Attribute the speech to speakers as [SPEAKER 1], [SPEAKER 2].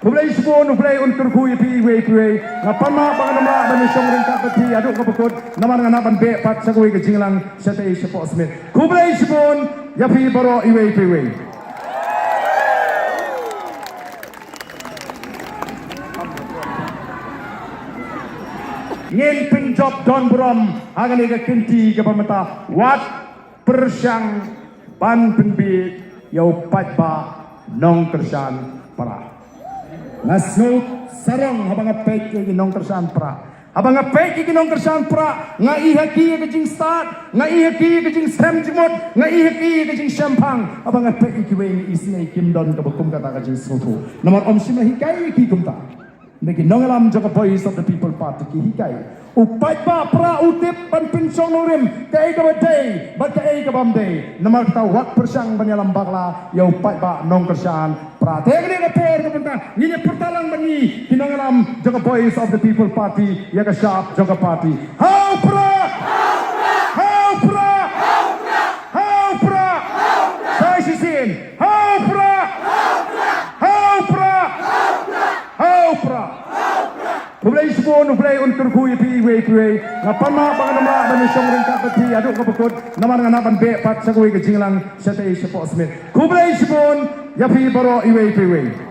[SPEAKER 1] Publik semua nublai untuk kui PRAH. Ngapan mak bang nama bani song ringkat beti aduk kapukut nama dengan aban be pat sagui ke jinglang setai sepok smith. Publik semua ya baro PRAH. Ngin penjob Don Brom agan ega kenti ke pemerintah wat persyang ban penbi yau patba nong kersan para ngasuk sarong habang apek ke nong kersan pra habang apek ke nong kersan pra ngai haki ke jing Stad ngai haki ke jing Sam Jimot ngai haki ke jing Shampang habang apek ke wei isi ai Kim Don ke bekum kata ke jing Soto nomor om simah hikai ki kumta negi nongalam jaga voice of the people party ki hikai upat ba pra utip pan pinsong norim kai ka badai bat kai ka bamdai nomor ta wat persang banyalam bakla ya upat ba nong kersan pra tegni ka per ka benta ni pertalang bani kinangalam jaga voice of the people party ya ka sharp jaga party how pra how pra how pra sai sisin how pra how pra how pra Publik semua nublai untuk kui PRAH. Ngapan mak bang nama bani song ringkat beti aduk kapukut nama dengan aban be pat sagui ke jinglang setai sepok smith. Publik semua ya baro PRAH.